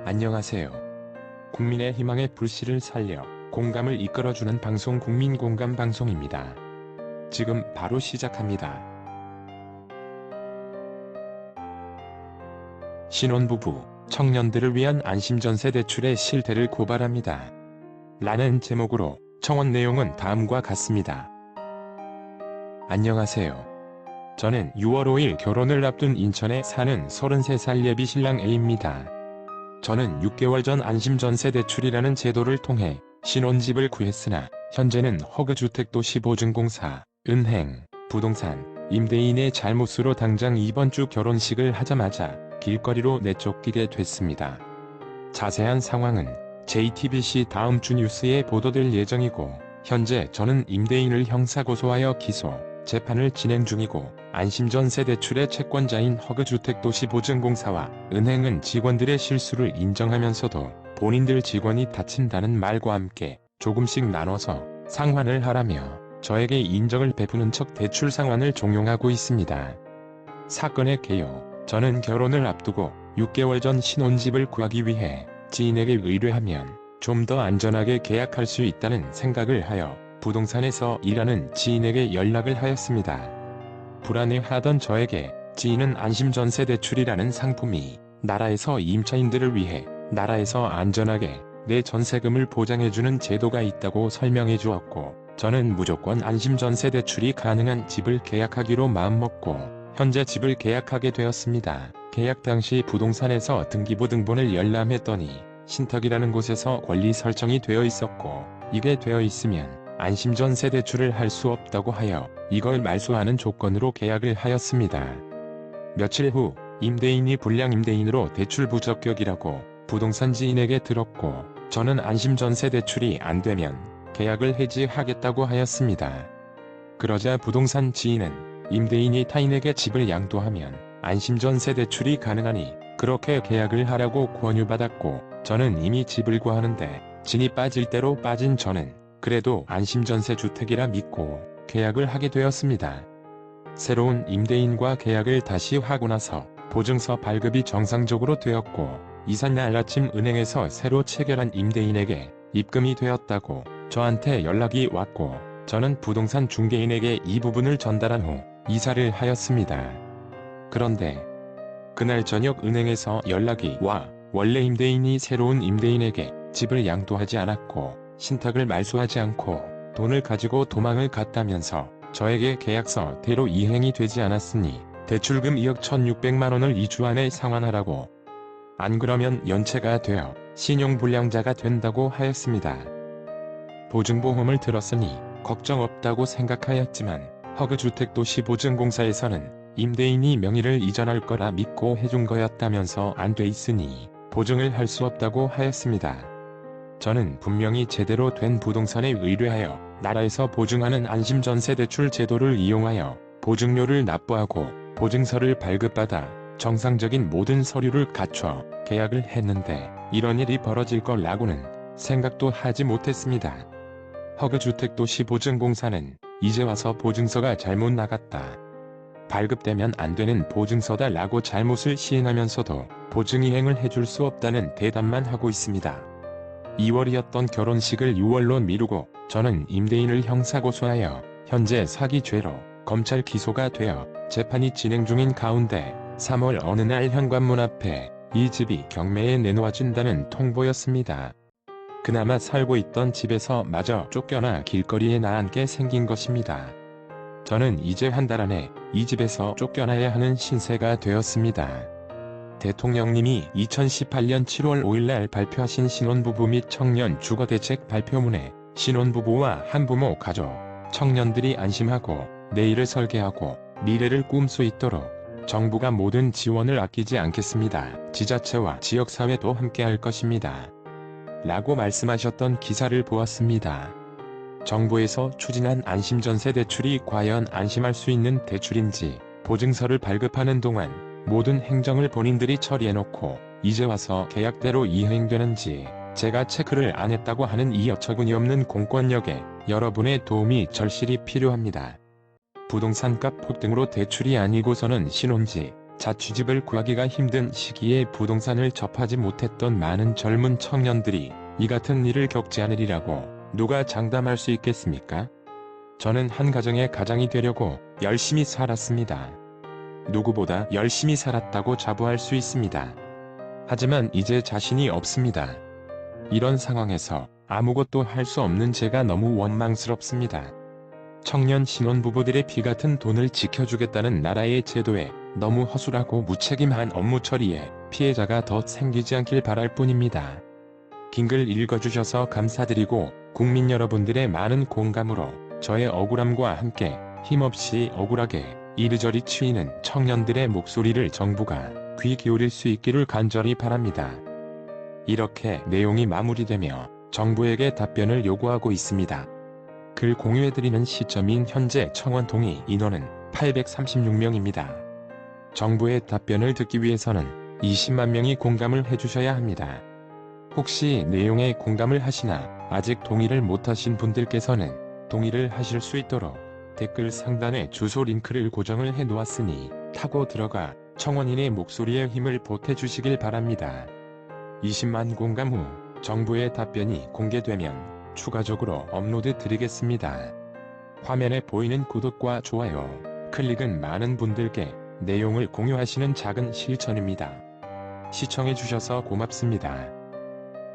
안녕하세요. 국민의 희망의 불씨를 살려 공감을 이끌어주는 방송 국민공감방송입니다. 지금 바로 시작합니다. 신혼부부, 청년들을 위한 안심전세 대출의 실태를 고발합니다. 라는 제목으로 청원 내용은 다음과 같습니다. 안녕하세요. 저는 6월 5일 결혼을 앞둔 인천에 사는 33살 예비 신랑 A입니다. 저는 6개월 전 안심전세 대출이라는 제도를 통해 신혼집을 구했으나 현재는 허그주택도시보증공사, 은행, 부동산, 임대인의 잘못으로 당장 이번 주 결혼식을 하자마자 길거리로 내쫓기게 됐습니다. 자세한 상황은 JTBC 다음 주 뉴스에 보도될 예정이고, 현재 저는 임대인을 형사고소하여 기소, 재판을 진행 중이고, 안심전세 대출의 채권자인 허그주택도시보증공사와 은행은 직원들의 실수를 인정하면서도 본인들 직원이 다친다는 말과 함께 조금씩 나눠서 상환을 하라며 저에게 인정을 베푸는 척 대출 상환을 종용하고 있습니다. 사건의 개요. 저는 결혼을 앞두고 6개월 전 신혼집을 구하기 위해 지인에게 의뢰하면 좀 더 안전하게 계약할 수 있다는 생각을 하여 부동산에서 일하는 지인에게 연락을 하였습니다. 불안해하던 저에게 지인은 안심전세 대출이라는 상품이 나라에서 임차인들을 위해 나라에서 안전하게 내 전세금을 보장해주는 제도가 있다고 설명해 주었고, 저는 무조건 안심전세 대출이 가능한 집을 계약하기로 마음먹고 현재 집을 계약하게 되었습니다. 계약 당시 부동산에서 등기부 등본을 열람했더니 신탁이라는 곳에서 권리 설정이 되어 있었고, 이게 되어 있으면 안심전세 대출을 할 수 없다고 하여 이걸 말소하는 조건으로 계약을 하였습니다. 며칠 후 임대인이 불량임대인으로 대출 부적격이라고 부동산 지인에게 들었고, 저는 안심전세 대출이 안되면 계약을 해지하겠다고 하였습니다. 그러자 부동산 지인은 임대인이 타인에게 집을 양도하면 안심전세 대출이 가능하니 그렇게 계약을 하라고 권유받았고, 저는 이미 집을 구하는데 진이 빠질 대로 빠진 저는 그래도 안심전세 주택이라 믿고 계약을 하게 되었습니다. 새로운 임대인과 계약을 다시 하고 나서 보증서 발급이 정상적으로 되었고, 이삿날 아침 은행에서 새로 체결한 임대인에게 입금이 되었다고 저한테 연락이 왔고, 저는 부동산 중개인에게 이 부분을 전달한 후 이사를 하였습니다. 그런데 그날 저녁 은행에서 연락이 와 원래 임대인이 새로운 임대인에게 집을 양도하지 않았고 신탁을 말소하지 않고 돈을 가지고 도망을 갔다면서 저에게 계약서대로 이행이 되지 않았으니 대출금 2억 1,600만원을 2주 안에 상환하라고, 안 그러면 연체가 되어 신용불량자가 된다고 하였습니다. 보증보험을 들었으니 걱정 없다고 생각하였지만 허그주택도시보증공사에서는 임대인이 명의를 이전할 거라 믿고 해준 거였다면서 안 돼 있으니 보증을 할 수 없다고 하였습니다. 저는 분명히 제대로 된 부동산에 의뢰하여 나라에서 보증하는 안심전세 대출 제도를 이용하여 보증료를 납부하고 보증서를 발급받아 정상적인 모든 서류를 갖춰 계약을 했는데 이런 일이 벌어질 거라고는 생각도 하지 못했습니다. 허그주택도시보증공사는 이제 와서 보증서가 잘못 나갔다, 발급되면 안 되는 보증서다 라고 잘못을 시행하면서도 보증 이행을 해줄 수 없다는 대답만 하고 있습니다. 2월이었던 결혼식을 6월로 미루고 저는 임대인을 형사고소하여 현재 사기죄로 검찰 기소가 되어 재판이 진행 중인 가운데 3월 어느 날 현관문 앞에 이 집이 경매에 내놓아진다는 통보였습니다. 그나마 살고 있던 집에서 마저 쫓겨나 길거리에 나앉게 생긴 것입니다. 저는 이제 한 달 안에 이 집에서 쫓겨나야 하는 신세가 되었습니다. 대통령님이 2018년 7월 5일날 발표하신 신혼부부 및 청년 주거대책 발표문에 신혼부부와 한부모 가족, 청년들이 안심하고 내일을 설계하고 미래를 꿈 수 있도록 정부가 모든 지원을 아끼지 않겠습니다. 지자체와 지역사회도 함께할 것입니다. 라고 말씀하셨던 기사를 보았습니다. 정부에서 추진한 안심전세 대출이 과연 안심할 수 있는 대출인지, 보증서를 발급하는 동안 모든 행정을 본인들이 처리해놓고 이제 와서 계약대로 이행되는지 제가 체크를 안 했다고 하는 이 어처구니없는 공권력에 여러분의 도움이 절실히 필요합니다. 부동산값 폭등으로 대출이 아니고서는 신혼집, 자취집을 구하기가 힘든 시기에 부동산을 접하지 못했던 많은 젊은 청년들이 이 같은 일을 겪지 않으리라고 누가 장담할 수 있겠습니까? 저는 한 가정의 가장이 되려고 열심히 살았습니다. 누구보다 열심히 살았다고 자부할 수 있습니다. 하지만 이제 자신이 없습니다. 이런 상황에서 아무것도 할 수 없는 제가 너무 원망스럽습니다. 청년 신혼부부들의 피 같은 돈을 지켜주겠다는 나라의 제도에 너무 허술하고 무책임한 업무 처리에 피해자가 더 생기지 않길 바랄 뿐입니다. 긴 글 읽어주셔서 감사드리고 국민 여러분들의 많은 공감으로 저의 억울함과 함께 힘없이 억울하게 이리저리 치이는 청년들의 목소리를 정부가 귀 기울일 수 있기를 간절히 바랍니다. 이렇게 내용이 마무리되며 정부에게 답변을 요구하고 있습니다. 글 공유해드리는 시점인 현재 청원 동의 인원은 836명입니다. 정부의 답변을 듣기 위해서는 20만 명이 공감을 해주셔야 합니다. 혹시 내용에 공감을 하시나 아직 동의를 못하신 분들께서는 동의를 하실 수 있도록 댓글 상단에 주소 링크를 고정을 해 놓았으니 타고 들어가 청원인의 목소리에 힘을 보태주시길 바랍니다. 20만 공감 후 정부의 답변이 공개되면 추가적으로 업로드 드리겠습니다. 화면에 보이는 구독과 좋아요, 클릭은 많은 분들께 내용을 공유하시는 작은 실천입니다. 시청해주셔서 고맙습니다.